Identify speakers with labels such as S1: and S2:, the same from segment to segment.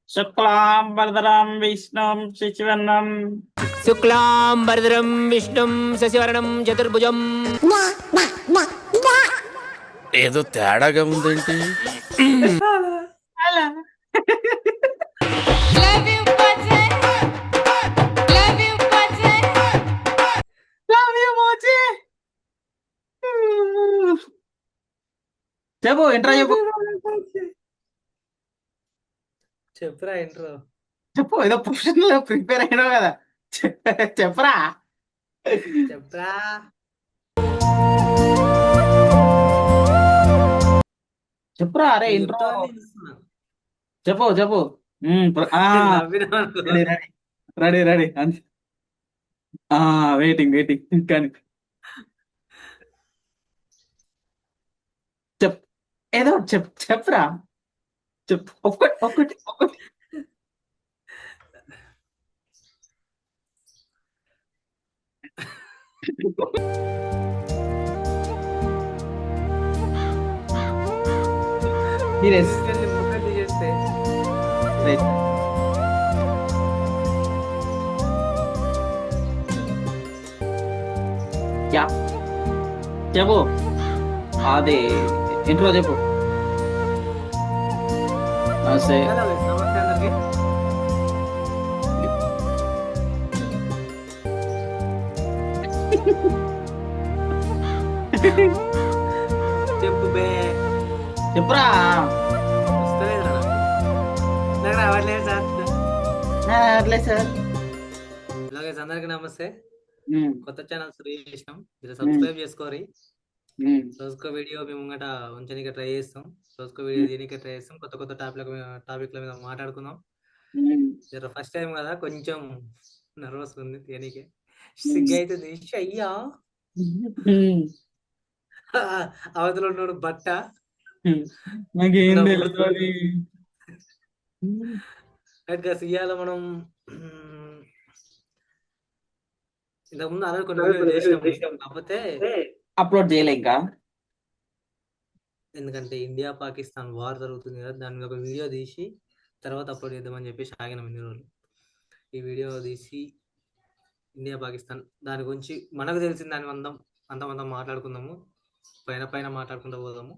S1: శుక్లాంబరధరం విష్ణుం శశివర్ణం
S2: శుక్లాంబరధరం విష్ణుం శశివర్ణం చతుర్భుజం.
S3: ఏదో తేడాగా ఉందేంటి?
S1: అలా లవ్ యూ మోచి. చెప్పు ఇంట్రా చెప్పు
S4: చెప్పురా ఇంట్రో.
S1: చెప్పు ఏదో ప్రొఫెషనల్ ప్రిపేర్ అయినావు కదా చెప్పరా
S4: చెప్పురా.
S1: చెప్పురా అరే ఇంట్రో చెప్పు చెప్పు రెడీ రెడీ వెయిటింగ్ వెయిటింగ్ కానీ చెప్ ఏదో చెప్పురా చెప్పు ఒక్కటి ఒక్కటి ఒక్కటి సీరియస్
S4: చేస్తే
S1: యా చెప్పు అదే ఇంట్రో చెప్పు నమస్తే
S4: నమస్తే అందరికి. చెప్పు బే.
S1: చెప్పురా
S4: వస్తలేదురా నాకు రావట్లేదు సార్.
S1: అట్లే సార్
S4: అలాగే అందరికి నమస్తే. కొత్త ఛానల్ రిలీజ్ చేసినాం, మీరు సబ్స్క్రైబ్ చేసుకోరి. రోజుకో వీడియో మేము ముంగట ఉంచడానికి ట్రై చేస్తాం, రోజుకో వీడియో దీనికి ట్రై చేస్తాం. కొత్త కొత్త టాపిక్ల మీద మాట్లాడుకుందాం. ఫస్ట్ టైం కదా కొంచెం నర్వస్ ఉంది, తీయనికే సిగ్గు అవుతుంది. అయ్యా అవతల ఉన్నాడు బట్ట
S1: నాకేం
S4: ఇవాళ మనం ఇంతకుముందు అలాగే కొన్ని వీడియోలు చేసినాం, కాకపోతే
S1: అప్లోడ్ చేయలే ఇంకా.
S4: ఎందుకంటే ఇండియా పాకిస్తాన్ వార్ జరుగుతుంది కదా, దాని మీద ఒక వీడియో తీసి తర్వాత అప్లోడ్ చేద్దామని చెప్పేసి ఆగినాం ఇన్ని రోజులు. ఈ వీడియో తీసి ఇండియా పాకిస్తాన్ దాని గురించి మనకు తెలిసిన దాని అంతమందం మాట్లాడుకుందాము. పైన పైన మాట్లాడుకుంటూ పోదాము,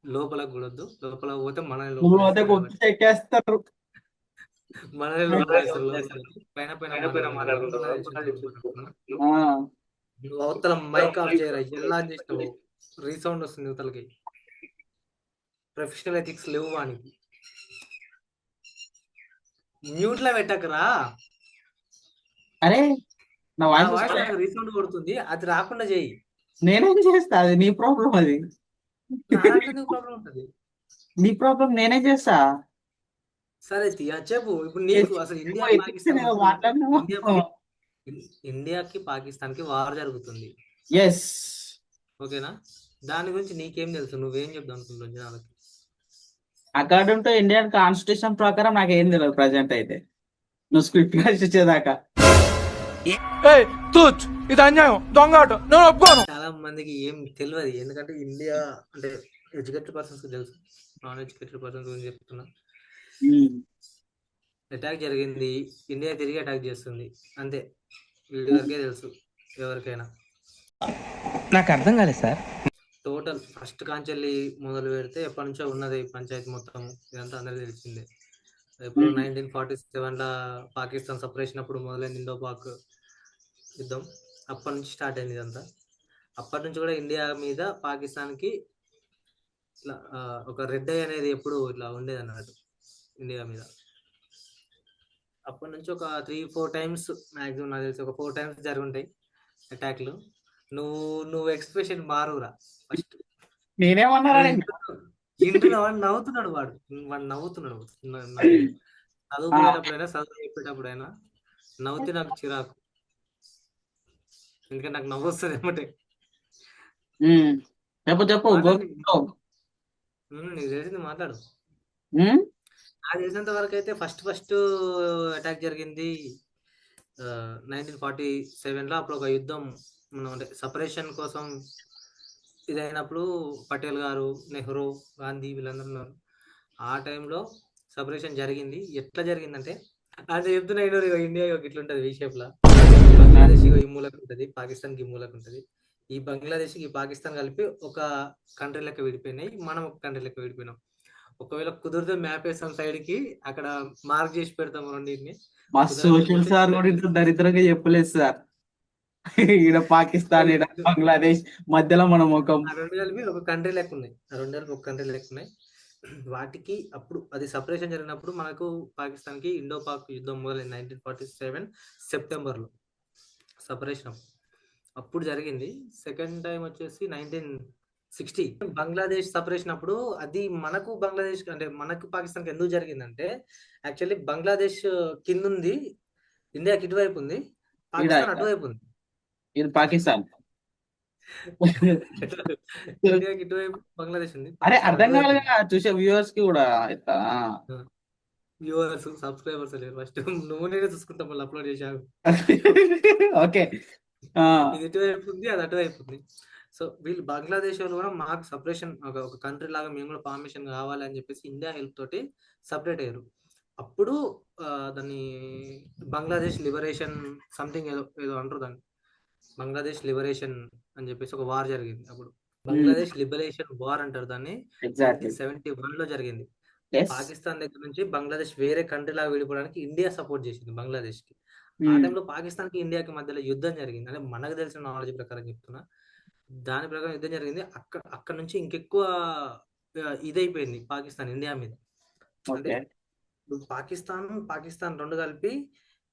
S4: లోపలకు కూడొద్దు. లోపల పోతే మనల్ని
S1: ఎక్కేస్తారు
S4: పైన పైన మాట్లాడుకుంటాం. అవతల మైక్ ఆఫ్ చేయరా, ఎలా చేసినావు రీసౌండ్ వస్తుంది అవతలకి. ప్రొఫెషనల్ ఎథిక్స్ లేవు వానికి. మ్యూట్ లో పెట్టకరా.
S1: అరే నా వాయిస్
S4: రీసౌండ్ కొడుతుంది, అది రాకుండా చేయి.
S1: నేనేం చేస్తా, అది నీ ప్రాబ్లం. అది
S4: ప్రాబ్లం ఉంటది,
S1: నీ ప్రాబ్లం. నేనేం చేస్తా.
S4: సరే తీయ చెప్పు. ఇప్పుడు నీకు అసలు ఇండియాకి పాకిస్తాన్ కి వార్ జరుగుతుంది,
S1: ఎస్
S4: ఓకేనా? దాని గురించి నీకేం తెలుసు, నువ్వేం చెప్దాం అనుకుంటున్నావు జనాలకి?
S1: అకార్డింగ్ టు ఇండియన్ కాన్స్టిట్యూషన్ ప్రకారం నాకేం తెలియదు ప్రజెంట్ అయితే, నువ్వు స్క్రిప్ట్ ఇచ్చేదాకా.
S3: ఇది అన్యాయం, దొంగ నేను ఒప్పుకోను.
S4: చాలా మందికి ఏం తెలియదు, ఎందుకంటే ఇండియా అంటే ఎడ్యుకేటెడ్ పర్సన్స్ కి తెలుసు, నాన్ ఎడ్యుకేటెడ్ పర్సన్స్ గురించి చెప్తున్నా. అటాక్ జరిగింది, ఇండియా తిరిగి అటాక్ చేస్తుంది, అంతే. వీడి వరకే తెలుసు ఎవరికైనా.
S2: నాకు అర్థం కాలేదు సార్.
S4: టోటల్ ఫస్ట్ కాంచెల్లి మొదలు పెడితే ఎప్పటి నుంచో ఉన్నది పంచాయతీ మొత్తం, ఇదంతా అందరికీ తెలిసిందే. ఇప్పుడు 1947 పాకిస్తాన్ సపరేషన్ అప్పుడు మొదలైంది ఇండో పాక్ యుద్ధం, అప్పటి నుంచి స్టార్ట్ అయింది ఇదంతా. అప్పటి నుంచి కూడా ఇండియా మీద పాకిస్తాన్కి ఇట్లా ఒక రెడ్ ఐ అనేది ఎప్పుడు ఇట్లా ఉండేది అన్నట్టు ఇండియా మీద. అప్పటి నుంచి ఒక 3-4 టైమ్స్ మ్యాక్సిమం నాకు తెలిసి ఒక 4 టైమ్స్ జరుగుంటాయి అటాక్లు. నువ్వు ఎక్స్ప్రెషన్ మారురా ఫస్ట్.
S1: నేనేమన్నా
S4: ఇంట్లో వాడు నవ్వుతున్నాడు, వాడు నవ్వుతున్నాడు. చదువుకునేటప్పుడైనా చదువు చెప్పేటప్పుడైనా నవ్వుతే నాకు చిరాకు, ఎందుకంటే నాకు నవ్వు వస్తుంది ఏమంటే.
S1: చెప్పు చెప్పు
S4: నీకు తెలిసింది మాట్లాడు. నాకు తెలిసినంత వరకు అయితే ఫస్ట్ అటాక్ జరిగింది 1947 అప్పుడు ఒక యుద్ధం, అంటే సపరేషన్ కోసం ఇదైనప్పుడు పటేల్ గారు, నెహ్రూ, గాంధీ వీళ్ళందరూ ఉన్నారు. ఆ టైంలో సపరేషన్ జరిగింది. ఎట్లా జరిగిందంటే అది చెప్తున్నా ఇండియా ఇట్లుంటది వి షేప్ లా. బంగ్లాదేశ్ ఈ మూలకు ఉంటది, పాకిస్తాన్ ఈ మూలకు ఉంటది. ఈ బంగ్లాదేశ్ ఈ పాకిస్తాన్ కలిపి ఒక కంట్రీ లెక్క విడిపోయినాయి, మనం ఒక కంట్రీ లెక్క విడిపోయినాం. ఒకవేళ కుదిరితే మ్యాప్ వేస్తాం సైడ్ కి, అక్కడ మార్క్ చేసి పెడతాం రెండింటిని.
S1: మా సోషల్ సార్ కూడా ఇంత దరిద్రంగా చెప్పలేదు సార్. ఈడ పాకిస్తాన్, ఈడ బంగ్లాదేశ్, మధ్యలో మన ముఖం.
S4: ఆ రెండు కలిపి ఒక కంట్రీ లెక్క ఉన్నాయి, ఆ రెండు కలిపి ఒక కంట్రీ లెక్క ఉన్నాయి. వాటికి అప్పుడు అది సపరేషన్ జరిగినప్పుడు మనకు పాకిస్తాన్ కి ఇండో పాక్ యుద్ధం మొదలైంది 1947 సెప్టెంబర్ లో సపరేషన్ అప్పుడు జరిగింది. సెకండ్ టైం వచ్చేసి 1960 బంగ్లాదేశ్ సపరేషన్ అప్పుడు. అది మనకు బంగ్లాదేశ్ అంటే మనకు పాకిస్తాన్ ఎందుకు జరిగిందంటే, యాక్చువల్లీ బంగ్లాదేశ్ కింద ఉంది, ఇండియాకి ఇటువైపు ఉంది, పాకిస్తాన్ అటువైపు ఉంది.
S1: ఇది పాకిస్తాన్.
S4: ఇండియాకి ఇటువైపు బంగ్లాదేశ్ ఉంది.
S1: అరే అర్థం కాలేదా చూసే వ్యూవర్స్ కి కూడా.
S4: వ్యూవర్స్ సబ్స్క్రైబర్స్ లేరు, ఫస్ట్ నువ్వు నేనే చూసుకుంటా, మళ్ళీ అప్లోడ్ చేశావు.
S1: ఓకే,
S4: ఇది ఇటువైపు ఉంది, అది అటువైపు ఉంది. సో వీళ్ళు బంగ్లాదేశ్ వాళ్ళు కూడా మాకు సపరేషన్ ఒక కంట్రీ లాగా మేము కూడా పర్మిషన్ కావాలి అని చెప్పేసి ఇండియా హెల్ప్ తోటి సపరేట్ అయ్యారు. అప్పుడు దాన్ని బంగ్లాదేశ్ లిబరేషన్ సంథింగ్ ఏదో ఏదో అంటారు దాన్ని, బంగ్లాదేశ్ లిబరేషన్ అని చెప్పేసి ఒక వార్ జరిగింది. అప్పుడు బంగ్లాదేశ్ లిబరేషన్ వార్ అంటారు దాన్ని. 1971 లో జరిగింది. పాకిస్తాన్ దగ్గర నుంచి బంగ్లాదేశ్ వేరే కంట్రీ లాగా విడిపోవడానికి ఇండియా సపోర్ట్ చేసింది బంగ్లాదేశ్ కి. ఆ టైంలో పాకిస్తాన్ కి ఇండియాకి మధ్యలో యుద్ధం జరిగింది. అంటే మనకు తెలిసిన నాలెడ్జ్ ప్రకారం చెప్తున్నా, దాని ప్రకారం యుద్ధం జరిగింది. అక్కడ నుంచి ఇంకెక్కువ ఇదైపోయింది పాకిస్తాన్ ఇండియా మీద. అంటే పాకిస్తాన్ రెండు కలిపి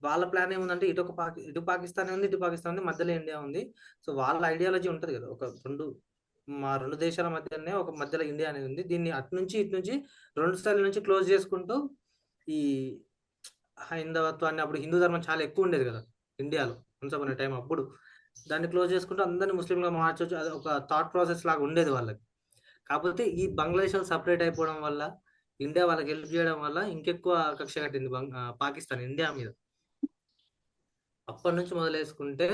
S4: వాళ్ళ ప్లాన్ ఏముందంటే, ఇటు పాకిస్తాన్ ఉంది, ఇటు పాకిస్తాన్ ఉంది, మధ్యలో ఇండియా ఉంది. సో వాళ్ళ ఐడియాలజీ ఉంటది కదా, ఒక రెండు దేశాల మధ్యనే ఒక మధ్యలో ఇండియా అనేది ఉంది. దీన్ని అటు నుంచి ఇటు నుంచి రెండు స్థాయిల నుంచి క్లోజ్ చేసుకుంటూ, ఈ హైందవత్వాన్ని, అప్పుడు హిందూ ధర్మం చాలా ఎక్కువ ఉండేది కదా ఇండియాలో అనే టైం, అప్పుడు దాన్ని క్లోజ్ చేసుకుంటూ అందరినీ ముస్లింగా మార్చొచ్చు, అది ఒక థాట్ ప్రాసెస్ లాగా ఉండేది వాళ్ళకి. కాకపోతే ఈ బంగ్లాదేశ్ సపరేట్ అయిపోవడం వల్ల, ఇండియా వాళ్ళకి హెల్ప్ చేయడం వల్ల ఇంకెక్కువ కక్ష కట్టింది పాకిస్తాన్ ఇండియా మీద. అప్పటి నుంచి మొదలేసుకుంటే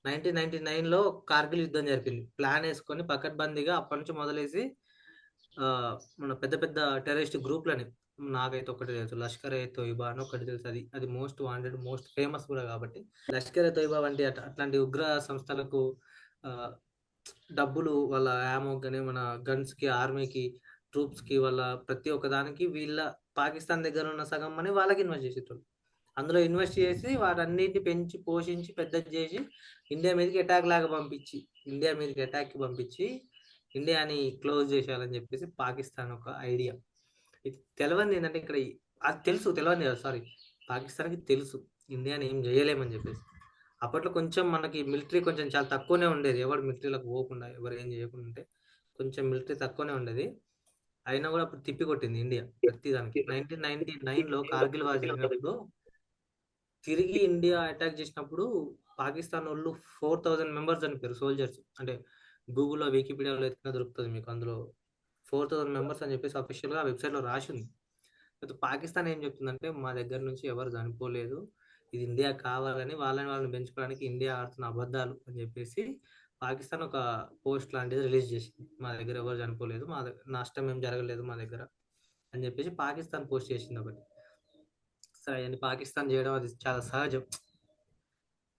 S4: 1999 లో కార్గిల్ యుద్ధం జరిపింది. ప్లాన్ వేసుకొని పకడ్బందీగా అప్పటి నుంచి మొదలేసి మన పెద్ద పెద్ద టెర్రరిస్ట్ గ్రూప్లని, నాకైతే ఒకటి తెలుసు, లష్కర్ ఏ తోయిబా అని ఒకటి తెలుసు. అది మోస్ట్ వాంటెడ్, మోస్ట్ ఫేమస్ కూడా కాబట్టి. లష్కర్ ఏ తోయిబా వంటి అట్లాంటి ఉగ్ర సంస్థలకు డబ్బులు, వాళ్ళ యామో కానీ, మన గన్స్ కి, ఆర్మీకి, ట్రూప్స్ కి, వాళ్ళ ప్రతి ఒక్క దానికి వీళ్ళ పాకిస్తాన్ దగ్గర ఉన్న సగం అని వాళ్ళకి ఇన్వెస్ట్ చేసేటోళ్ళు. అందులో ఇన్వెస్ట్ చేసి వాటన్నిటిని పెంచి పోషించి పెద్ద చేసి ఇండియా మీదకి అటాక్ లాగా పంపించి, ఇండియాని క్లోజ్ చేసేయాలని చెప్పేసి పాకిస్తాన్ ఒక ఐడియా. ఇది తెలియదు ఏంటంటే, ఇక్కడ అది తెలుసు, తెలియదు కదా, సారీ, పాకిస్తాన్కి తెలుసు ఇండియాని ఏం చేయలేమని చెప్పేసి. అప్పట్లో కొంచెం మనకి మిలిటరీ కొంచెం చాలా తక్కువనే ఉండేది, ఎవరు మిలిటరీలకు పోకుండా, ఎవరు ఏం చేయకుండా ఉంటే కొంచెం మిలిటరీ తక్కువనే ఉండేది. అయినా కూడా అప్పుడు తిప్పి కొట్టింది ఇండియా ప్రతిదానికి. 1999 లో కార్గిల్ వార్ జరిగినప్పుడు తిరిగి ఇండియా అటాక్ చేసినప్పుడు పాకిస్తాన్ వాళ్ళు 4000 మెంబర్స్ చనిపోయారు, సోల్జర్స్. అంటే గూగుల్లో, వికీపీడియాలో ఎత్తుకున్నా దొరుకుతుంది మీకు, అందులో 4000 మెంబర్స్ అని చెప్పేసి అఫీషియల్ గా వెబ్సైట్ లో రాసి ఉంది. అయితే పాకిస్తాన్ ఏం చెప్తుందంటే, మా దగ్గర నుంచి ఎవరు చనిపోలేదు, ఇది ఇండియా కావాలని వాళ్ళని పెంచుకోవడానికి ఇండియా ఆడుతున్న అబద్ధాలు అని చెప్పేసి పాకిస్తాన్ ఒక పోస్ట్ లాంటిది రిలీజ్ చేసింది. మా దగ్గర ఎవరు చనిపోలేదు, మా నష్టం ఏం జరగలేదు మా దగ్గర అని చెప్పేసి పాకిస్తాన్ పోస్ట్ చేసింది ఒకటి. సరే అని పాకిస్తాన్ చేయడం అది చాలా సహజం.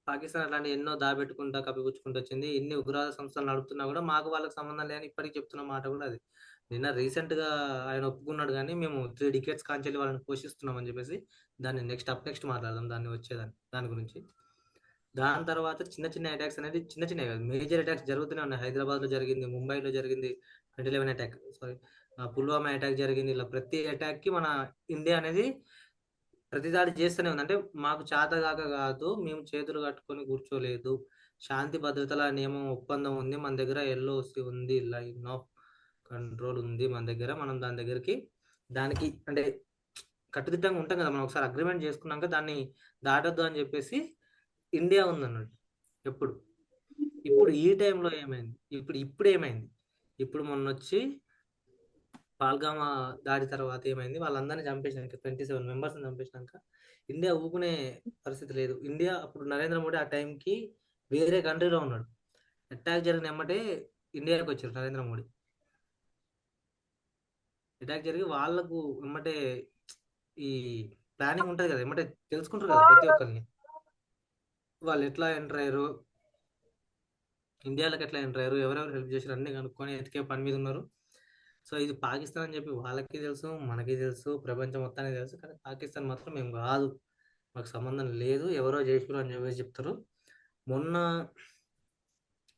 S4: పాకిస్తాన్ అట్లాంటి ఎన్నో దాబెట్టుకుంటా కప్పిపుచ్చుకుంటూ వచ్చింది. ఇన్ని ఉగ్రవాద సంస్థలు నడుపుతున్నా కూడా మాకు వాళ్ళకి సంబంధం లేని ఇప్పటికీ చెప్తున్న మాట కూడా అది. నిన్న రీసెంట్ గా ఆయన ఒప్పుకున్నాడు, కానీ మేము 3 decades కాంచెల్లి వాళ్ళని పోషిస్తున్నాం అని చెప్పేసి. దాన్ని నెక్స్ట్ మాట్లాడదాం, దాని గురించి. దాని తర్వాత చిన్న అటాక్స్ అనేది, చిన్న కాదు, మేజర్ అటాక్స్ జరుగుతూనే ఉన్నాయి. హైదరాబాద్ లో జరిగింది, ముంబైలో జరిగింది 2011 అటాక్, సారీ పుల్వామా అటాక్ జరిగింది. ఇలా ప్రతి అటాక్ కి మన ఇండియా అనేది ప్రతిదాడి చేస్తూనే ఉంది. అంటే మాకు చేతగాక కాదు, మేము చేతులు కట్టుకొని కూర్చోలేదు, శాంతి భద్రతల నియమం ఒప్పందం ఉంది మన దగ్గర, LOC ఉంది, లైన్ ఆఫ్ కంట్రోల్ ఉంది మన దగ్గర, మనం దానికి అంటే కట్టుదిట్టంగా ఉంటాం కదా మనం. ఒకసారి అగ్రిమెంట్ చేసుకున్నాక దాన్ని దాటొద్దు అని చెప్పేసి ఇండియా ఉందన్నట్టు. ఇప్పుడు ఈ టైంలో ఏమైంది, ఇప్పుడు ఏమైంది, ఇప్పుడు మొన్న వచ్చి పాల్గామా దాడి తర్వాత ఏమైంది, వాళ్ళందరినీ చంపేసినాక 27 మెంబర్స్ చంపేసినాక ఇండియా ఊపుకునే పరిస్థితి లేదు. ఇండియా అప్పుడు నరేంద్ర మోడీ ఆ టైంకి వేరే కంట్రీలో ఉన్నాడు. అటాక్ జరిగిన ఎమ్మటే ఇండియాకి వచ్చారు నరేంద్ర మోడీ. అటాక్ జరిగి వాళ్ళకు ఎమ్మటే ఈ ప్లానింగ్ ఉంటది కదా, ఎమ్మటే తెలుసుకుంటారు కదా ప్రతి ఒక్కరిని, వాళ్ళు ఎట్లా ఎంటర్ అయ్యారు, ఇండియాలోకి ఎట్లా ఎంటర్ అయ్యారు, ఎవరెవరు హెల్ప్ చేశారు అన్ని కనుక్కొని ఎతికే పని మీద ఉన్నారు. సో ఇది పాకిస్తాన్ అని చెప్పి వాళ్ళకి తెలుసు, మనకి తెలుసు, ప్రపంచం మొత్తానికి తెలుసు. కానీ పాకిస్తాన్ మాత్రం మేము కాదు, మాకు సంబంధం లేదు, ఎవరో చేసారు అని చెప్పేసి చెప్తారు. మొన్న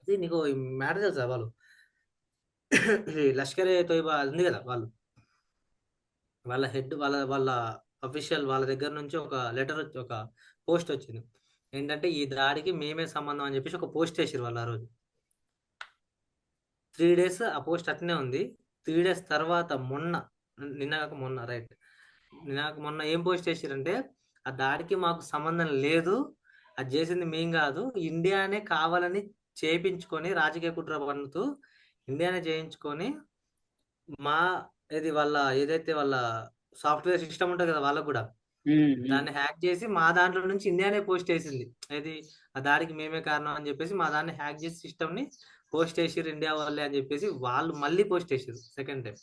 S4: ఇది నీకు మ్యాటర్ తెలుసా, వాళ్ళు ఈ లష్కరే తోయిబా అది ఉంది కదా, వాళ్ళ హెడ్ వాళ్ళ వాళ్ళ అఫీషియల్ వాళ్ళ దగ్గర నుంచి ఒక లెటర్ ఒక పోస్ట్ వచ్చింది. ఏంటంటే ఈ దాడికి మేమే సంబంధం అని చెప్పేసి ఒక పోస్ట్ వేసారు వాళ్ళు ఆ రోజు. 3 days ఆ పోస్ట్ అట్నే ఉంది. 3 days తర్వాత మొన్న రైట్, మొన్న ఏం పోస్ట్ చేసారంటే, ఆ దాడికి మాకు సంబంధం లేదు, అది చేసింది మేం కాదు, ఇండియానే కావాలని చేయించుకొని రాజకీయ కుట్ర పన్నుతూ ఇండియానే చేయించుకొని మా ఏదైతే వాళ్ళ సాఫ్ట్వేర్ సిస్టమ్ ఉంటుంది కదా వాళ్ళకు కూడా, దాన్ని హ్యాక్ చేసి మా దాంట్లో నుంచి ఇండియానే పోస్ట్ చేసింది. అది ఆ దాడికి మేమే కారణం అని చెప్పేసి మా దాన్ని హ్యాక్ చేసి సిస్టమ్ ని పోస్ట్ చేసిర్రు ఇండియా వాళ్ళే అని చెప్పేసి వాళ్ళు మళ్ళీ పోస్ట్ చేసారు సెకండ్ టైం.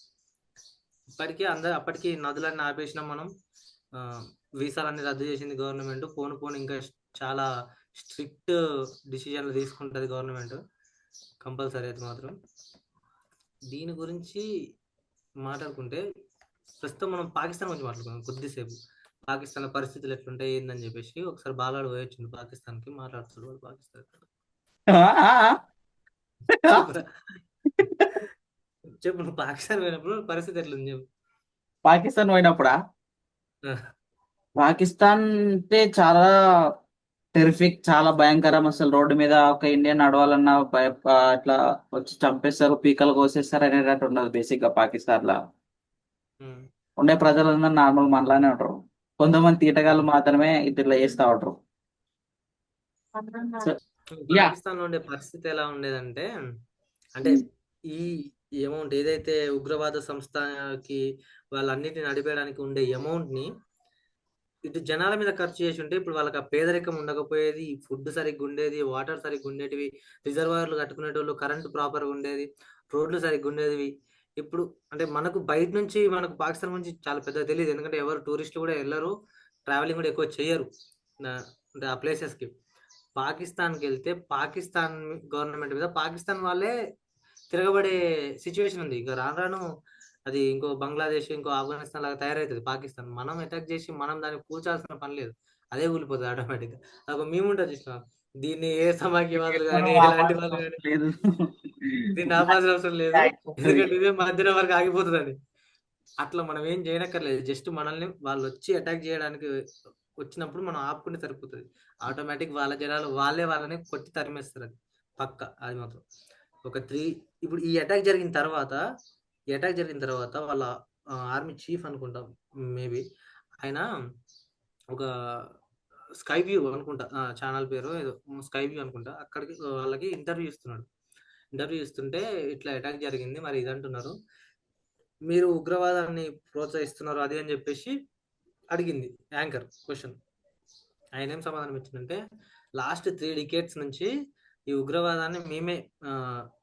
S4: అప్పటికి నదులన్నీ ఆపేసినాం మనం, వీసాలన్నీ రద్దు చేసింది గవర్నమెంట్, పోను ఇంకా చాలా స్ట్రిక్ట్ డిసిజన్లు తీసుకుంటుంది గవర్నమెంట్ కంపల్సరీ అయితే మాత్రం. దీని గురించి మాట్లాడుకుంటే ప్రస్తుతం మనం పాకిస్తాన్ గురించి మాట్లాడుకుందాం కొద్దిసేపు. పాకిస్తాన్ పరిస్థితులు ఎట్లుంటాయి ఏందని చెప్పేసి ఒకసారి బాలాడు పోయొచ్చింది పాకిస్తాన్కి, మాట్లాడుతాడు వాడు పాకిస్తాన్. చెప్పు నువ్వు పాకిస్తాన్ పోయినప్పుడు పరిస్థితి ఎట్లుంది చెప్పు.
S1: పాకిస్తాన్ పోయినప్పుడా? పాకిస్తాన్ అంటే చాలా టెరిఫిక్, చాలా భయంకరం. అసలు రోడ్డు మీద ఒక ఇండియన్ నడవాలన్నా ఇట్లా వచ్చి చంపేస్తారు, పీకలు కోసేస్తారు అనేటట్టు ఉండదు బేసిక్ గా పాకిస్తాన్ లో. ఉండే ప్రజలందరూ నార్మల్ మనలానే ఉంటారు, కొంతమంది తీటగాళ్ళు మాత్రమే ఇట్లా చేస్తా ఉంటారు.
S4: పాకిస్తాన్ లో ఉండే పరిస్థితి ఎలా ఉండేదంటే, అంటే ఈ అమౌంట్ ఏదైతే ఉగ్రవాద సంస్థకి వాళ్ళన్నిటిని నడిపేయడానికి ఉండే అమౌంట్ ని ఇటు జనాల మీద ఖర్చు చేసి ఉంటే ఇప్పుడు వాళ్ళకి ఆ పేదరికం ఉండకపోయేది, ఫుడ్ సరిగ్గా ఉండేది, వాటర్ సరిగ్గా ఉండేటివి, రిజర్వాయర్లు కట్టుకునేటోళ్ళు, కరెంట్ ప్రాపర్గా ఉండేది, రోడ్లు సరిగ్గా ఉండేవి. ఇప్పుడు అంటే మనకు బయట నుంచి మనకు పాకిస్తాన్ గురించి చాలా పెద్దగా తెలియదు, ఎందుకంటే ఎవరు టూరిస్టులు కూడా వెళ్ళరు, ట్రావెలింగ్ కూడా ఎక్కువ చేయరు అంటే ఆ ప్లేసెస్కి. పాకిస్తాన్కి వెళ్తే పాకిస్తాన్ గవర్నమెంట్ మీద పాకిస్తాన్ వాళ్ళే తిరగబడే సిచ్యువేషన్ ఉంది. ఇక రాను రాను అది ఇంకో బంగ్లాదేశ్, ఇంకో ఆఫ్ఘనిస్తాన్ లాగా తయారవుతుంది పాకిస్తాన్. మనం అటాక్ చేసి మనం దాన్ని కూల్చాల్సిన పని లేదు, అదే కూలిపోతుంది ఆటోమేటిక్గా. అదొక మేము ఉంటుంది చూసిన, దీన్ని ఏ సమాఖ్యవాదులు కానీ ఎలాంటి వాళ్ళు కానీ దీన్ని ఆపాల్సిన అవసరం లేదు, ఎందుకంటే ఇదే మధ్యలో వరకు ఆగిపోతుందని. అట్లా మనం ఏం చేయనక్కర్లేదు, జస్ట్ మనల్ని వాళ్ళు వచ్చి అటాక్ చేయడానికి వచ్చినప్పుడు మనం ఆపుకుంటే సరిపోతుంది. ఆటోమేటిక్ వాళ్ళ జనాలు వాళ్ళని కొట్టి తరిమేస్తారు, అది పక్క. అది మాత్రం ఇప్పుడు ఈ అటాక్ జరిగిన తర్వాత వాళ్ళ ఆర్మీ చీఫ్ అనుకుంటా మేబీ, ఆయన ఒక స్కై వ్యూ అనుకుంటా ఛానల్ పేరు ఏదో స్కై వ్యూ అనుకుంటా, అక్కడికి వాళ్ళకి ఇంటర్వ్యూ ఇస్తుంటే ఇట్లా అటాక్ జరిగింది మరి ఇది అంటున్నారు, మీరు ఉగ్రవాదాన్ని ప్రోత్సహిస్తున్నారు అది అని చెప్పేసి అడిగింది యాంకర్ క్వశ్చన్. ఆయన ఏం సమాధానం ఇచ్చిందంటే, లాస్ట్ 3 decades నుంచి ఈ ఉగ్రవాదాన్ని మేమే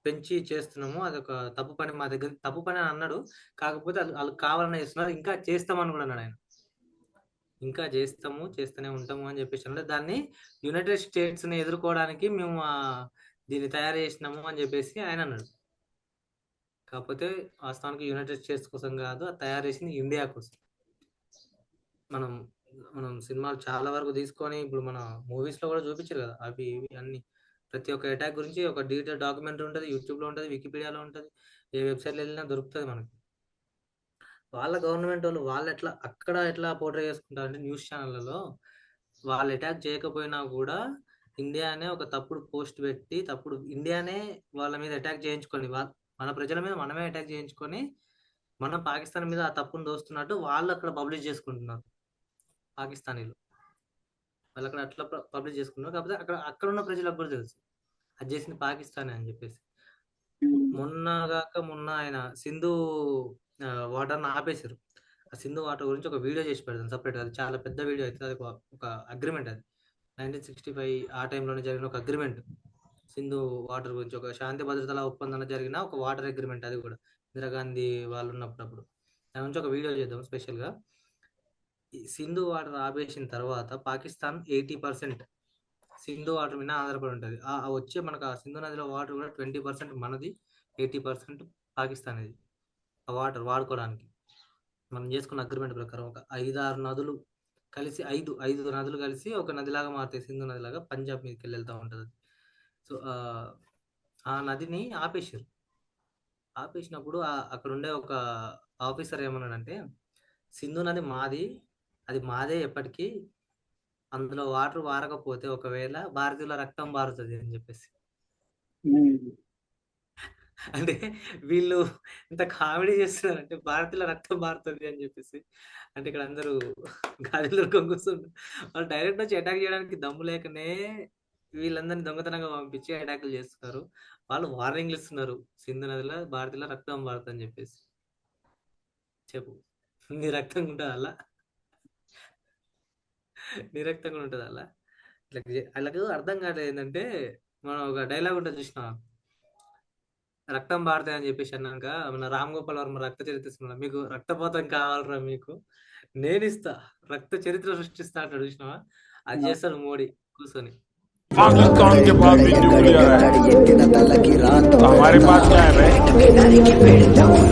S4: పెంచి చేస్తున్నాము, అదొక తప్పు పని, మా దగ్గర తప్పు పని అని అన్నాడు. కాకపోతే వాళ్ళు కావాలని చేస్తున్నారు, ఇంకా చేస్తామని కూడా అన్నాడు ఆయన. ఇంకా చేస్తూనే ఉంటాము అని చెప్పేసి అన్నాడు. దాన్ని యునైటెడ్ స్టేట్స్ ని ఎదుర్కోవడానికి మేము దీన్ని తయారు చేసినాము అని చెప్పేసి ఆయన అన్నాడు. కాకపోతే వాస్తవానికి యునైటెడ్ స్టేట్స్ కోసం కాదు, అది తయారు చేసింది ఇండియా కోసం. మనం సినిమాలు చాలా వరకు తీసుకొని ఇప్పుడు మన మూవీస్ లో కూడా చూపించారు కదా, అవి ఇవి అన్ని. ప్రతి ఒక్క అటాక్ గురించి ఒక డీటెయిల్ డాక్యుమెంటరీ ఉంటుంది, యూట్యూబ్ లో ఉంటుంది, వికీపీడియాలో ఉంటుంది, ఏ వెబ్సైట్లో వెళ్ళినా దొరుకుతుంది మనకి. వాళ్ళ గవర్నమెంట్ వాళ్ళు ఎట్లా పోర్ట్రే చేసుకుంటారంటే న్యూస్ ఛానళ్ళలో, వాళ్ళు అటాక్ చేయకపోయినా కూడా ఇండియానే ఒక తప్పుడు పోస్ట్ పెట్టి ఇండియానే వాళ్ళ మీద అటాక్ చేయించుకొని, మన ప్రజల మీద మనమే అటాక్ చేయించుకొని మనం పాకిస్తాన్ మీద ఆ తప్పును దోస్తున్నట్టు వాళ్ళు అక్కడ పబ్లిష్ చేసుకుంటున్నారు పాకిస్తానీలు. వాళ్ళు అక్కడ అట్లా పబ్లిష్ చేసుకున్నారు. కాకపోతే అక్కడ ఉన్న ప్రజలకు కూడా తెలుసు అది చేసింది పాకిస్తానే అని చెప్పేసి. మొన్న ఆయన సింధు వాటర్ని ఆపేశారు. ఆ సింధు వాటర్ గురించి ఒక వీడియో చేసి పెడతాను సపరేట్, అది చాలా పెద్ద వీడియో అవుతుంది. అది ఒక అగ్రిమెంట్, అది 1965 ఆ టైంలోనే జరిగిన ఒక అగ్రిమెంట్. సింధు వాటర్ గురించి ఒక శాంతి భద్రతల ఒప్పందంలో జరిగిన ఒక వాటర్ అగ్రిమెంట్, అది కూడా ఇందిరాగాంధీ వాళ్ళు ఉన్నప్పుడు. దాని నుంచి ఒక వీడియో చేద్దాం స్పెషల్గా. ఈ సింధు వాటర్ ఆపేసిన తర్వాత పాకిస్తాన్ 80% సింధు వాటర్ మీద ఆధారపడి ఉంటుంది. ఆ వచ్చే మనకు ఆ సింధు నదిలో వాటర్ కూడా 20% మనది, 80% పాకిస్తాన్ ఇది. ఆ వాటర్ వాడుకోవడానికి మనం చేసుకున్న అగ్రిమెంట్ ప్రకారం ఒక 5-6 నదులు కలిసి, ఐదు నదులు కలిసి ఒక నదిలాగా మారుతాయి. సింధు నదిలాగా పంజాబ్ మీదకి వెళ్ళి వెళ్తూ ఉంటుంది. సో ఆ నదిని ఆపేసారు. ఆపేసినప్పుడు అక్కడ ఉండే ఒక ఆఫీసర్ ఏమన్నాడంటే, సింధు నది మాది, అది మాదే ఎప్పటికీ, అందులో వాటర్ వారకపోతే ఒకవేళ భారతీయుల రక్తం బారుతుంది అని చెప్పేసి. అంటే వీళ్ళు ఇంత కామెడీ చేస్తున్నారంటే భారతీయుల రక్తం మారుతుంది అని చెప్పేసి. అంటే ఇక్కడ అందరూ గాలిలో కూర్చుంటారు. వాళ్ళు డైరెక్ట్ వచ్చి అటాక్ చేయడానికి దమ్ము లేకనే వీళ్ళందరినీ దొంగతనంగా పంపించి అటాకులు చేస్తున్నారు. వాళ్ళు వార్నింగ్లు ఇస్తున్నారు, సింధు నదిలో భారతీయుల రక్తం మారుతుంది అని చెప్పేసి. చెప్పు, నీ రక్తంగా ఉంటుంది అలా? నీ రక్తంగా ఉంటుంది అలా? వాళ్ళకు అర్థం కాలేదు ఏంటంటే, మనం ఒక డైలాగ్ ఉంటుంది చూసిన, రక్తం భారతాయి అని చెప్పేసి అన్నాక మన రామ్ గోపాల్ వర్మ రక్త చరిత్ర ఇస్తున్నా, మీకు రక్తపాతం కావాలరా, మీకు నేను ఇస్తా, రక్త చరిత్ర సృష్టిస్తా అంటాడు చూసినావా? అది చేస్తాడు మోడీ కూర్చొని.
S3: पाकिस्तान के पास भी न्यूक्लियर है तो हमारे पास क्या है भाई?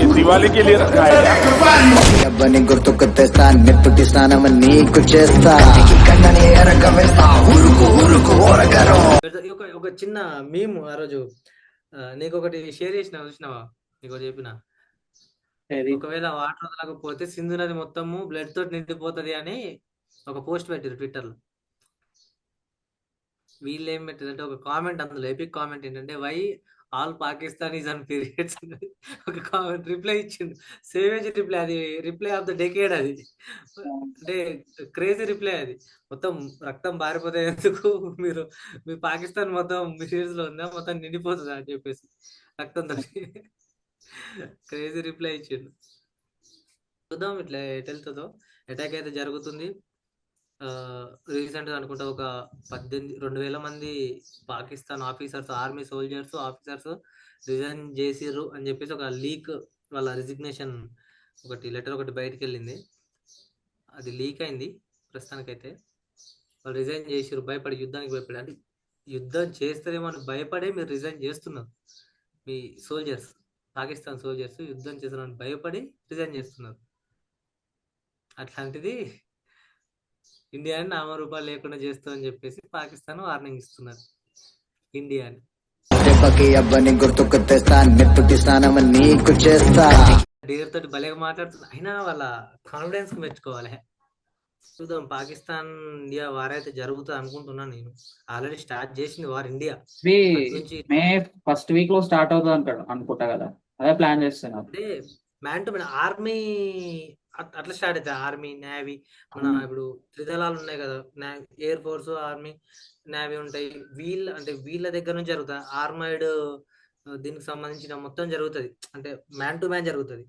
S3: ये दिवाली के लिए रखा है क्या?
S5: అబ్బని గుర్తుకు తెస్తా నిప్పుటి స్నానమని నీకు చేస్తా కన్నని ఎరగవేస్తా ఊరుకు ఊరుకు ఓరగరం.
S4: ఒక చిన్న మీమ్ ఆ రోజు నీకు ఒకటి షేర్ చేసిన చూసినావా? నీకు చెప్పిన, ఒకవేళ వాటర్ వదలకపోతే సింధు నది మొత్తము బ్లడ్ తోటి నిండిపోతుంది అని ఒక పోస్ట్ పెట్టారు ట్విట్టర్ లో. వీళ్ళు ఏం పెట్టారంటే ఒక కామెంట్, అందులో ఎపిక్ కామెంట్ ఏంటంటే, why all Pakistanis and periods ఒక కామెంట్ రిప్లై ఇచ్చిండు. సేవేజ్ రిప్లై, అది రిప్లై ఆఫ్ ద డెకేడ్. అది అంటే క్రేజీ రిప్లై. అది మొత్తం రక్తం బారిపోతే ఎందుకు, మీరు మీ పాకిస్తాన్ మొత్తం మీ సిరీస్ లో ఉందా, మొత్తం నిండిపోతుందా అని చెప్పేసి రక్తంతో. క్రేజీ రిప్లై ఇచ్చిండు. చూద్దాం ఇట్లా ఎటు వెళ్తుందో. అటాక్ అయితే జరుగుతుంది. రీసెంట్ గా అనుకుంటా ఒక 2,000 మంది Pakistan officers, army soldiers officers resign చేసిర్రు అని చెప్పేసి ఒక లీక్, వాళ్ళ రిజిగ్నేషన్ లెటర్ ఒకటి బయటకు వెళ్ళింది. అది లీక్ అయింది ప్రస్తుతానికైతే. వాళ్ళు రిజైన్ చేసిర్రు భయపడి, యుద్ధానికి భయపడి. అంటే యుద్ధం చేస్తారేమో అని భయపడే మీరు రిజైన్ చేస్తున్నారు. మీ సోల్జర్స్, పాకిస్తాన్ సోల్జర్స్ యుద్ధం చేస్తారని భయపడి రిజైన్ చేస్తున్నారు. అట్లాంటిది ఇండియాని నామరూపాలు లేకుండా చేస్తామని చెప్పేసి పాకిస్తాన్ వార్నింగ్ ఇస్తున్నారు ఇండియాని.
S5: అబ్బని గుర్తుకు తెస్తా నిప్పుటి స్నానమని నీకు చేస్తా.
S4: డీర్ తోటి భలేగా మాట్లాడుతుంది. అయినా వాళ్ళ కాన్ఫిడెన్స్ మెచ్చుకోవాలి. చూద్దాం, పాకిస్తాన్ ఇండియా వార్ అయితే జరుగుతుంది అనుకుంటున్నాను నేను. ఆల్రెడీ స్టార్ట్ చేసింది war India.
S1: May first week లో స్టార్ట్ అవుతుంది అంటాడు అనుకుంటా కదా, అదే ప్లాన్ చేస్తున్నారు.
S4: అంటే మ్యాన్ టు మ్యాన్ ఆర్మీ అట్లా స్టార్ట్ అవుతాయి. ఆర్మీ, నేవీ, మన ఇప్పుడు త్రిదళాలు ఉన్నాయి కదా, ఎయిర్ ఫోర్స్, ఆర్మీ, నేవీ ఉంటాయి. వీళ్ళ దగ్గర నుంచి జరుగుతుంది ఆర్మైడ్, దీనికి సంబంధించిన మొత్తం జరుగుతుంది. అంటే మ్యాన్ టు మ్యాన్ జరుగుతుంది.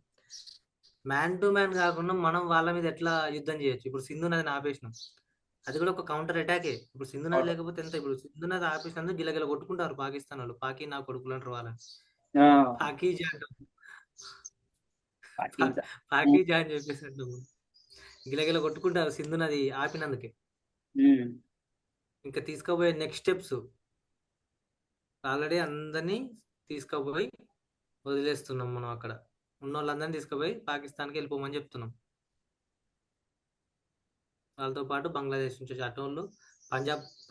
S4: మ్యాన్ టు మ్యాన్ కాకుండా మనం వాళ్ళ మీద ఎట్లా యుద్ధం చేయొచ్చు? ఇప్పుడు సింధు నదిని ఆపేసినాం, అది కూడా ఒక కౌంటర్ అటాకే. ఇప్పుడు సింధు నది లేకపోతే ఎంత? ఇప్పుడు సింధు నది ఆపేసినందుకు గిలగిల కొట్టుకుంటారు పాకిస్తాన్ వాళ్ళు. పాకి నా కొడుకులు అంటారు వాళ్ళని, పాకీజా అంటారు. పాకీజా అని చెప్పేసి అంటాము. గిలగిల కొట్టుకుంటారు సింధు నది ఆపినందుకే. ఇంకా తీసుకుపోయే నెక్స్ట్ స్టెప్స్ ఆల్రెడీ అందరినీ తీసుకుపోయి వదిలేస్తున్నాం మనం. అక్కడ ఉన్న వాళ్ళందరినీ తీసుకుపోయి పాకిస్తాన్కి వెళ్ళిపోమని చెప్తున్నాం. వాళ్ళతో పాటు బంగ్లాదేశ్ నుంచి అటోళ్ళు,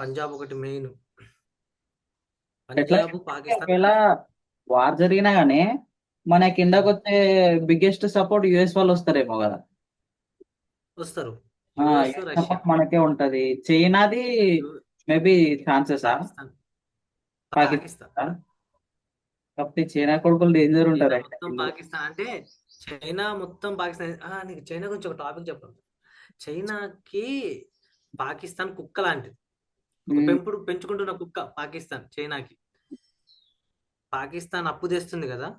S4: పంజాబ్ ఒకటి మెయిన్. పంజాబ్, పాకిస్తాన్
S1: వార్ జరిగినా గానీ మన కిందకు వచ్చే బిగ్గెస్ట్ సపోర్ట్ యుఎస్ వాళ్ళు వస్తారేమో కదా.
S4: వస్తారు,
S1: మనకే ఉంటది. చైనాది మేబీ ఛాన్సెస్ పాకిస్తాన్. కాకపోతే చైనా కొడుకులు డేంజర్ ఉంటారు.
S4: పాకిస్తాన్ అంటే చైనా మొత్తం పాకిస్తాన్. నీకు చైనా గురించి ఒక టాపిక్ చెప్పాలి. చైనాకి పాకిస్తాన్ కుక్క లాంటిది, పెంచుకుంటున్న కుక్క పాకిస్తాన్ చైనాకి. పాకిస్తాన్ అప్పు తెస్తుంది కదా,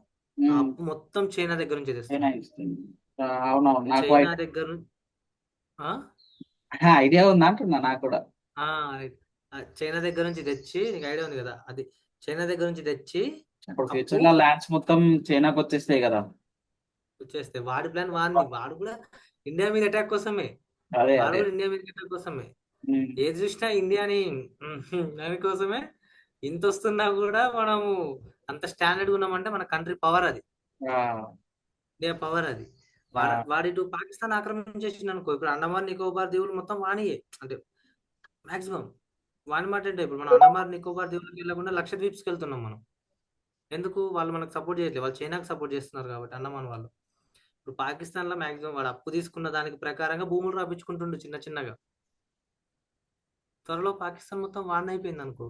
S4: అప్పు మొత్తం చైనా దగ్గర నుంచి తెస్తుంది. చైనా దగ్గర
S1: ఐడియా ఉంది అంటున్నా నాకు కూడా.
S4: చైనా దగ్గర నుంచి తెచ్చి, నీకు ఐడియా ఉంది కదా, అది చైనా దగ్గర నుంచి తెచ్చి
S1: ఫ్యూచర్ లో ల్యాండ్స్ మొత్తం చైనాకి వచ్చేస్తాయి కదా.
S4: వచ్చేస్తే వాడి ప్లాన్ వాడిని, వాడు కూడా ఇండియా మీద అటాక్ కోసమే,
S1: అదే
S4: వాడు
S1: అదే.
S4: కూడా ఇండియా మీద అటాక్ కోసమే.
S1: ఉమ్.
S4: ఏది చూసినా ఇండియాని దానికోసమే. ఇంత వస్తున్నా కూడా మనము అంత స్టాండర్డ్ ఉన్నామంటే మన కంట్రీ పవర్ అది,
S1: ఆ,
S4: ఇండియా పవర్ అది.
S1: ఆ,
S4: వాడి ఇటు పాకిస్తాన్ ఆక్రమించేసింది అనుకో, ఇప్పుడు అండమాన్ నికోబార్ దీవులు మొత్తం వానియే అంటే మాక్సిమం. వాని మాట అంటే ఇప్పుడు మనం అండమాన్ నికోబార్ దీవులకు వెళ్ళకుండా లక్షద్వీప్స్కి వెళ్తున్నాం మనం. ఎందుకు? వాళ్ళు మనకు సపోర్ట్ చేయట్లేదు, వాళ్ళు చైనాకి సపోర్ట్ చేస్తున్నారు కాబట్టి అండమాన్ వాళ్ళు. ఇప్పుడు పాకిస్తాన్ లో మాక్సిమం వాడు అప్పు తీసుకున్న దానికి ప్రకారంగా భూములు రాపించుకుంటుండు చిన్న చిన్నగా. త్వరలో పాకిస్తాన్ మొత్తం వాంది అయిపోయింది అనుకో,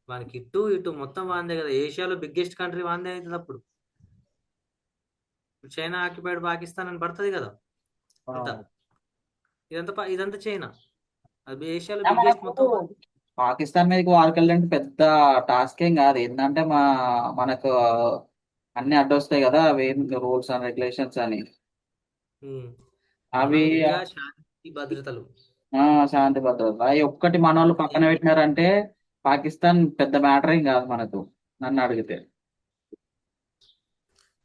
S4: వానికి ఇటు ఇటు మొత్తం వాందే కదా. ఏషియాలో బిగ్గెస్ట్ కంట్రీ వాందే అవుతుంది అప్పుడు. ఇప్పుడు చైనా ఆక్యుపైడ్ పాకిస్తాన్ అని పడుతుంది కదా
S1: ఆ.
S4: అంతా. ఇదంతా చైనా, అది ఏషియాలో
S1: ఆ,
S4: బిగ్గెస్ట్
S1: మనకు
S4: మొత్తం వాందే.
S1: పాకిస్తాన్ మీదకి వారికెళ్ళడానికి పెద్ద టాస్క్ ఏం కాదు. ఏంటంటే మనకు అన్ని అడ్డొస్తాయి కదా, అవి రూల్స్ అండ్ రెగ్యులేషన్స్ అని.
S4: ఉమ్.
S1: అవి
S4: మనం ఇండియా శాంతి భద్రతలు.
S1: ఆ, శాంతి భద్రత అవి ఒక్కటి మన వాళ్ళు పక్కన పెట్టినారంటే పాకిస్తాన్ పెద్ద మ్యాటర్ ఏం కాదు మనకు, నన్ను అడిగితే.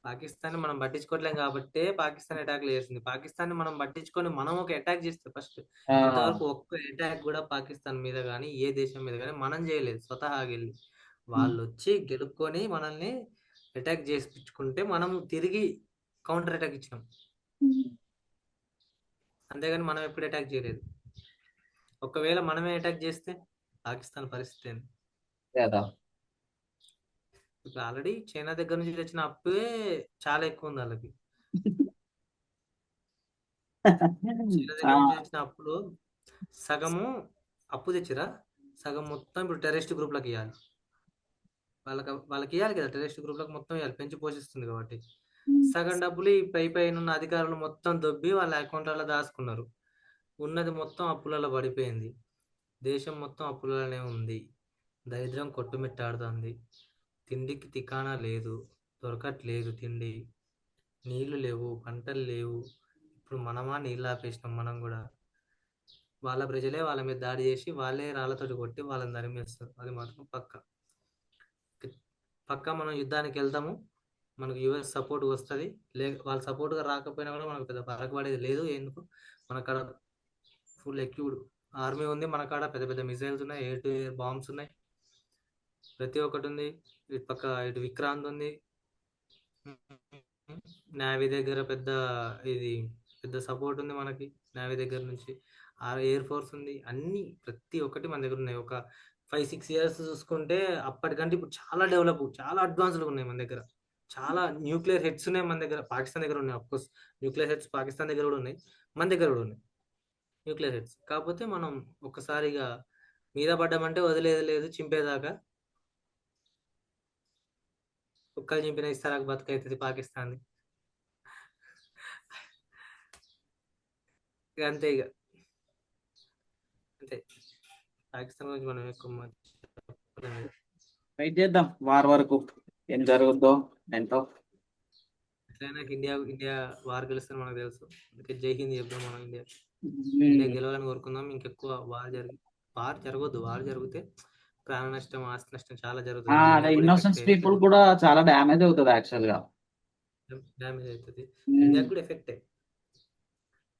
S4: పాకిస్తాన్ మనం పట్టించుకోవట్లేం కాబట్టి పాకిస్తాన్ అటాక్లు చేస్తుంది. పాకిస్తాన్ మనం పట్టించుకొని మనం ఒక అటాక్ చేస్తే ఫస్ట్,
S1: ఆ,
S4: ఇంతవరకు ఒక్క అటాక్ కూడా పాకిస్తాన్ మీద కానీ ఏ దేశం మీద కానీ మనం చేయలేదు స్వతహాగా వెళ్ళి. వాళ్ళు వచ్చి గెలుపుకొని మనల్ని అటాక్ చేపించుకుంటే మనం తిరిగి కౌంటర్ అటాక్ ఇచ్చినాం. అంతేగాని మనం ఎప్పుడు అటాక్ చేయలేదు. ఒకవేళ మనమే అటాక్ చేస్తే పాకిస్తాన్ పరిస్థితి ఏంది?
S1: కదా.
S4: ఇప్పుడు ఆల్రెడీ చైనా దగ్గర నుంచి తెచ్చిన అప్పే చాలా ఎక్కువ ఉంది వాళ్ళకి. చైనా
S1: ఆ,
S4: దగ్గర నుంచి తెచ్చిన అప్పులు సగము అప్పు తెచ్చిరా, సగం మొత్తం ఇప్పుడు టెర్రరిస్ట్ గ్రూప్లకు ఇవ్వాలి. వాళ్ళకి ఇవ్వాలి కదా, టెర్రరిస్ట్ గ్రూప్లకు మొత్తం ఇవ్వాలి, పెంచి పోషిస్తుంది కాబట్టి. సగం డబ్బులు ఈ పైన ఉన్న అధికారులు మొత్తం దొబ్బి వాళ్ళ అకౌంట్లలో దాచుకున్నారు. ఉన్నది మొత్తం అప్పులలో పడిపోయింది. దేశం మొత్తం అప్పులలోనే ఉంది. దరిద్రం కొట్టుమిట్టాడుతుంది. తిండికి తికానా లేదు, దొరకట్లేదు తిండి, నీళ్లు లేవు, పంటలు లేవు. ఇప్పుడు మనమా నీళ్ళు ఆపేసినాం మనం కూడా. వాళ్ళ ప్రజలే వాళ్ళ మీద దాడి చేసి వాళ్ళే రాళ్లతోటి కొట్టి వాళ్ళని తరిమేస్తారు, అది మాత్రం పక్క. పక్కా మనం యుద్ధానికి వెళ్తాము, మనకు యుఎస్ సపోర్ట్ వస్తుంది. వాళ్ళ సపోర్ట్గా రాకపోయినా కూడా మనకు పెద్ద ఫరక పడేది లేదు. ఎందుకు? మన కాడ ఫుల్ ఎక్యూడ్ ఆర్మీ ఉంది, మన కాడ పెద్ద పెద్ద మిసైల్స్ ఉన్నాయి, ఎయిర్ టు ఎయిర్ బాంబ్స్ ఉన్నాయి, ప్రతి ఒక్కటి ఉంది. ఇటు పక్క ఇటు విక్రాంత్ ఉంది, నేవీ దగ్గర ఇది పెద్ద సపోర్ట్ ఉంది మనకి, నేవీ దగ్గర నుంచి. ఎయిర్ ఫోర్స్ ఉంది, అన్ని ప్రతి ఒక్కటి మన దగ్గర ఉన్నాయి. ఒక 5-6 ఇయర్స్ చూసుకుంటే అప్పటికంటే ఇప్పుడు చాలా డెవలప్, చాలా అడ్వాన్స్డ్ ఉన్నాయి మన దగ్గర. చాలా న్యూక్లియర్ హెడ్స్ ఉన్నాయి మన దగ్గర, పాకిస్తాన్ దగ్గర ఉన్నాయి. అఫ్కోర్స్ న్యూక్లియర్ హెడ్స్ పాకిస్తాన్ దగ్గర కూడా ఉన్నాయి, మన దగ్గర కూడా ఉన్నాయి న్యూక్లియర్ హెడ్స్. కాకపోతే మనం ఒక్కసారిగా మీద పడ్డామంటే వదిలేదు లేదు, చింపేదాకా. కుక్కలు చింపిన ఇస్తారాకు బతుకైతుంది పాకిస్తాన్. ఇక అంతే, ఇక అంతే. పాకిస్తాన్ గురించి మనం ఎక్కువ చెప్పలేము ఇక.
S1: వెయిట్ చేద్దాం వార్ వరకు ఏం జరుగుద్దో ఏంటో.
S4: ఎట్లయినా ఇండియా ఇండియా వార్ గెలుస్తుంది మనకు తెలుసు. అందుకే జై హింద్ చెప్దాం మనం ఇండియా. ఇండియా
S1: ఉమ్.
S4: గెలవాలని కోరుకుందాం. ఇంకెక్కువ వార్ జరగద్దు. వార్ జరిగితే ప్రాణ నష్టం, ఆస్తి నష్టం చాలా జరుగుతుంది. అది
S1: అదే
S4: ఇండియా కూడా ఎఫెక్ట్
S1: ఇన్నోసెన్స్ పీపుల్
S4: అవుతుంది,
S1: కూడా చాలా డ్యామేజ్ అవుతుంది యాక్చువల్ గా.
S4: డ్యామేజ్ అవుతుంది.
S1: ఉమ్.
S4: ఇండియాకి కూడా ఎఫెక్టే,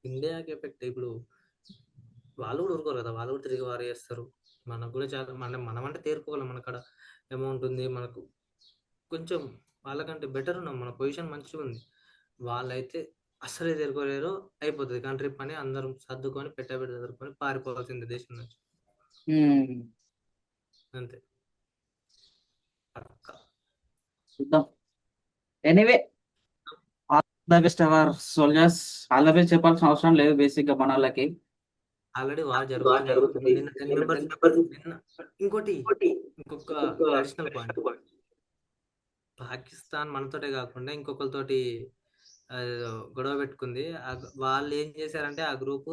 S4: ఇండియాకి ఎఫెక్ట్. ఇప్పుడు వాళ్ళు కూడా ఊరుకోరు కదా, వాళ్ళు కూడా తిరిగి వారు చేస్తారు. మనకు కూడా చాలా మనం అంటే తేరుకోగలం, మన కాడ అమౌంట్ ఉంది మనకు కొంచెం. వాళ్ళకంటే బెటర్ ఉన్నాం, మన పొజిషన్ మంచిగా ఉంది. వాళ్ళైతే అస్సలే తేరుకోలేరు. అయిపోతుంది కంట్రీ పని, అందరం సర్దుకొని పెట్టబెట్టి చదువుకొని పారిపోవాల్సిందే దేశం నుంచి,
S1: ఉమ్.
S4: అంతే. పక్కా.
S1: చూద్దాం. Anyway, all the best hour soldiers. All the best చెప్పాల్సిన అవసరం లేదు బేసిక్ గా మన వాళ్ళకి.
S4: ఆల్రెడీ వార్ జరుగుతుంది. నిన్న 10 మెంబర్స్, నిన్న ఇంకోటి, ఇంకొక అడిషనల్ పాయింట్. పాకిస్తాన్ మనతోటే కాకుండా ఇంకొకరితోటి గొడవ పెట్టుకుంది. వాళ్ళు ఏం చేశారంటే ఆ గ్రూపు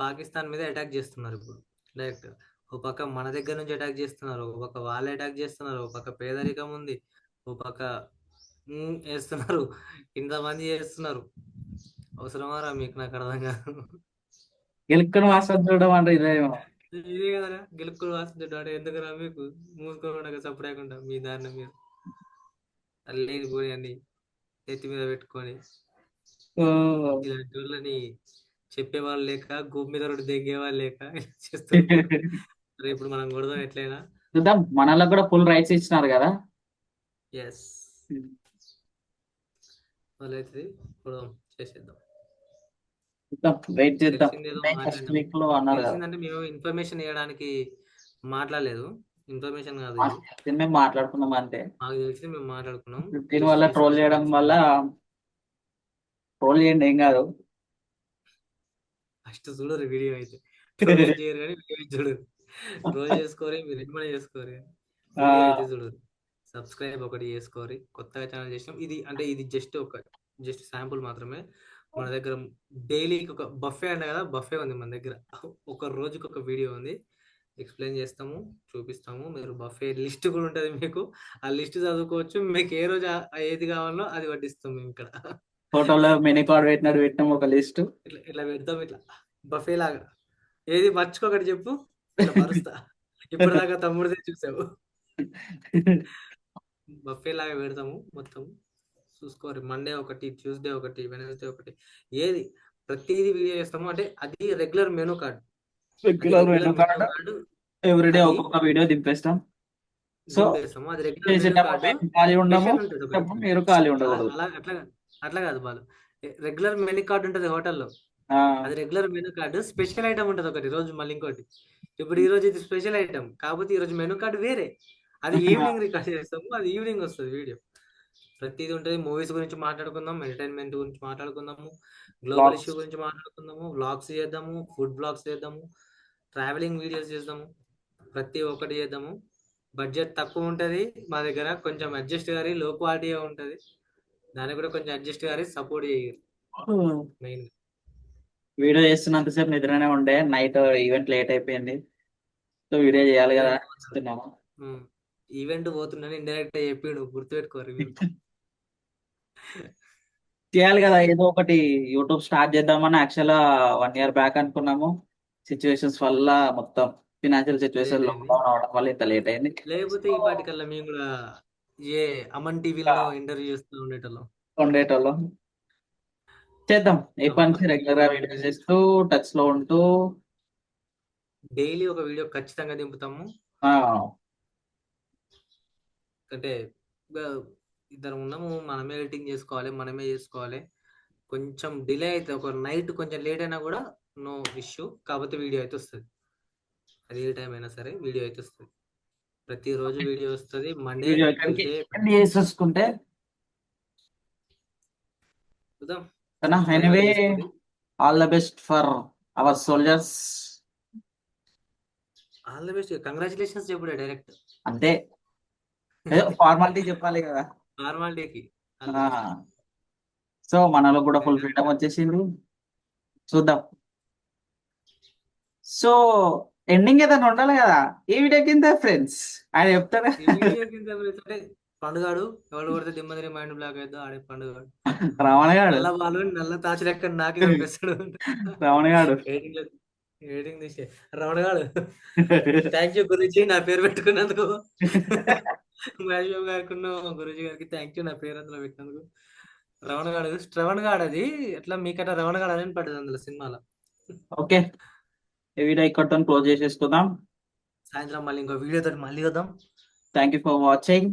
S4: పాకిస్తాన్ మీద అటాక్ చేస్తున్నారు ఇప్పుడు డైరెక్ట్. ఒక పక్క మన దగ్గర నుంచి అటాక్ చేస్తున్నారు, ఒక పక్క వాళ్ళు అటాక్ చేస్తున్నారు, ఒక పక్క పేదరికం ఉంది, ఒక పక్క వేస్తున్నారు, ఇంతమంది చేస్తున్నారు. అవసరమారా మీకు? నాకు అర్థం కాదు.
S1: గెలుక్కుని వాసన చూడడం అంటే ఇదేమో.
S4: ఇదే కదరా గెలుపుకుని వాస్తుంటాడు. ఎందుకురా మీకు? మూసుకోకుండా సపడేయకుండా మీ దారిని మీరు లేనిపోయి అన్ని ఎత్తి మీద పెట్టుకొని
S1: ఓ,
S4: ఇలాంటి వాళ్ళని చెప్పేవాళ్ళు లేక భూమి మీద ఒకటి దిగేవాళ్ళు లేక ఇలా చేస్తున్నారు. మరి ఇప్పుడు మనం కొడదాం ఎట్లయినా.
S1: చూద్దాం, మనలో కూడా ఫుల్ రైట్స్ ఇచ్చినారు కదా.
S4: ఎస్, వాళ్ళైతే కొడదాం, చేసేద్దాం.
S1: చూద్దాం, వెయిట్ చేద్దాం.
S4: తెలిసిందేదో
S1: ఫస్ట్
S4: మాట్లాడినాం.
S1: వీక్ లో అన్నారు కదా.
S4: తెలిసిందంటే మేము ఇన్ఫర్మేషన్ ఇవ్వడానికి మాట్లాడలేదు. ఇన్ఫర్మేషన్ కాదు ఇది.
S1: మేము మాట్లాడుకున్నాం అంతే.
S4: మాకు తెలిసి మేము మాట్లాడుకున్నాం.
S1: 15 వల్ల ట్రోల్ చేయడం వల్ల ట్రోల్ చేయండి, ఏం కాదు.
S4: ఫస్ట్ చూడరు వీడియో అయితే. ట్రోల్ చేయరు కానీ వీడియో అయితే చూడరు. ట్రోల్ చేసుకోరి, మీరు ఎట్లా చేసుకోరి, వీడియో అయితే చూడరు. సబ్స్క్రైబ్ ఒకటి చేసుకోరి. కొత్తగా ఛానల్ చేసినాం. ఇది అంటే ఇది జస్ట్ శాంపుల్ మాత్రమే. మన దగ్గర డైలీకి ఒక బఫే అంట కదా, బఫే ఉంది మన దగ్గర. ఒక రోజుకి ఒక వీడియో ఉంది, ఎక్స్ప్లెయిన్ చేస్తాము, చూపిస్తాము. మీరు బఫే లిస్ట్ కూడా ఉంటుంది మీకు, ఆ లిస్ట్ చదువుకోవచ్చు. మీకు ఏ రోజు ఏది కావాలో అది వడ్డిస్తాం మేము ఇక్కడ.
S1: ఫోటోలో మెనీ కార్డ్ పెట్టినాం ఒక లిస్ట్.
S4: ఇట్లా ఇట్లా పెడతాం, ఇట్లా బఫే లాగా. ఏది మర్చిపోకటి చెప్పు, ఇట్లా మరుస్తా. ఇప్పటిదాకా తమ్ముడిదే చూసావు. బఫే లాగా పెడతాము మొత్తం. చూసుకోరు. మండే ఒకటి, ట్యూస్డే ఒకటి, వెనస్డే ఒకటి, ఏది ప్రతిదీ వీడియో చేస్తాము. అంటే అది regular menu card.
S1: Regular menu card everyday
S4: అది
S1: ఒక్కొక్క వీడియో దింపేస్తాం. సో
S4: దింపేస్తాము. అది రెగ్యులర్ మెనూ
S1: చేసేటప్పుడు
S4: కార్డు.
S1: మేము ఖాళీ ఉండము,
S4: స్పెషల్ ఉంటుంది ఒకటి.
S1: చేసేటప్పుడు మీరు ఖాళీ ఉండకూడదు.
S4: అట్లా కాదు బాలు. రెగ్యులర్ మెనూ కార్డు ఉంటుంది హోటల్లో,
S1: ఆ,
S4: అది regular menu card. Special item ఉంటుంది ఒకటి రోజు, మళ్ళీ ఇంకోటి. ఇప్పుడు ఈ రోజు ఇది స్పెషల్ ఐటమ్, కాకపోతే ఈ రోజు మెనూ కార్డు వేరే. అది ఈవినింగ్ రికార్డ్ చేస్తాము, అది ఈవినింగ్ వస్తుంది వీడియో. ప్రతిదీ ఉంటుంది. మూవీస్ గురించి మాట్లాడుకుందాం, ఎంటర్టైన్మెంట్ గురించి మాట్లాడుకుందాము, గ్లోబల్
S1: Vlogs.
S4: ఇష్యూ గురించి మాట్లాడుకుందాము, వ్లాగ్స్ చేద్దాము, ఫుడ్ బ్లాగ్స్ చేద్దాము, ట్రావెలింగ్ వీడియోస్ చేద్దాము, ప్రతి ఒక్కటి చేద్దాము. బడ్జెట్ తక్కువ ఉంటుంది మా దగ్గర, కొంచెం అడ్జస్ట్ గారి, లో క్వాలిటీ ఉంటుంది. దానికి కూడా కొంచెం అడ్జస్ట్ గారి సపోర్ట్ చేయరు మెయిన్.
S1: వీడియో చేస్తున్నంతసేపు నిద్రనే ఉండే, నైట్ ఈవెంట్ లేట్ అయిపోయింది. సో వీడియో చేయాలి కదా చేస్తున్నాము.
S4: ఈవెంట్ పోతుందని ఇండైరెక్ట్ గా చెప్పిండు, గుర్తుపెట్టుకోరు.
S1: చేయాలి కదా ఏదో ఒకటి. యూట్యూబ్ స్టార్ట్ చేద్దామని యాక్చువల్గా 1 year బ్యాక్ అనుకున్నాము. సిచ్యువేషన్స్ వల్ల, మొత్తం ఫినాన్షియల్ సిచ్యువేషన్
S4: లేట్ అయింది.
S1: లాక్డౌన్ అవడం వల్ల ఇంత లేట్ అయింది.
S4: లేకపోతే ఈ పాటికల్లా మేము కూడా అమన్ టీవీలో ఇంటర్వ్యూ చేస్తూ
S1: ఉండేటోళ్ళం. చేద్దాం, ఎప్పటి నుంచి రెగ్యులర్ గా వీడియో చేస్తూ టచ్ లో ఉంటూ.
S4: డైలీ ఒక వీడియో ఖచ్చితంగా దింపుతాము.
S1: ఆ,
S4: అంటే ఇద్దరు ఉన్నాము, మనమే ఎడిటింగ్ చేసుకోవాలి, మనమే చేసుకోవాలి. కొంచెం డిలే అయితే, ఒక నైట్ కొంచెం లేట్ అయినా కూడా నో ఇష్యూ, కాకపోతే వీడియో అయితే వస్తుంది. అది ఏ టైం అయినా సరే వీడియో అయితే వస్తుంది. ప్రతిరోజు వీడియో వస్తుంది. మండే,
S1: వీడియో ఎక్కడికి
S4: ట్యూస్డే
S1: ఎండ్ చేసేసుకుంటే
S4: చూద్దాం.
S1: Anyway, all the best for our soldiers.
S4: All the best, congratulations చెప్పుడే డైరెక్ట్.
S1: అంతే, ఏదో ఫార్మాలిటీ చెప్పాలి కదా.
S4: నార్మాలిటీకి.
S1: సో మనలో కూడా ఫుల్ ఫ్రీడమ్ వచ్చేసింది. చూద్దాం. సో ఎండింగ్ ఏదైనా ఉండాలి కదా ఈ వీడియో కింద ఫ్రెండ్స్, ఆయన చెప్తారా?
S4: అంటే పండుగాడు ఎవడు కొడితే దిమ్మదిరి మైండ్ బ్లాక్ అవుతుందో ఆడే పండుగాడు.
S1: రమణ గాడు,
S4: నల్ల బాలు నల్ల తాచి లెక్క నాకే కనిపిస్తాడు.
S1: రమణ గాడు,
S4: ఎడిటింగ్ తీసే రమణ గాడు. థ్యాంక్ యూ గురుజీ నా పేరు పెట్టుకున్నందుకు. మహేష్ బాబు గారికి గురుజీ గారికి థ్యాంక్ యూ నా పేరు అందులో పెట్టినందుకు. శ్రవణ్ గాడు అది ఎట్లా మీకట రమణ గాడు అని పడ్డది అందులో సినిమాలో.
S1: ఓకే, ఈ వీడియో ఇక్కడ క్లోజ్ చేసేసుకుందాం.
S4: సాయంత్రం మళ్ళీ ఇంకో వీడియోతో మళ్ళీ వద్దాం.
S1: Thank you for watching.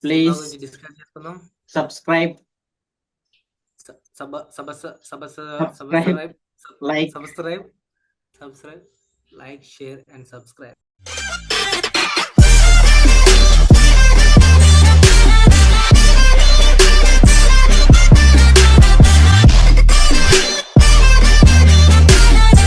S1: Please
S4: discuss చేసుకుందాం.
S1: Subscribe,
S4: subscribe, like, share and subscribe.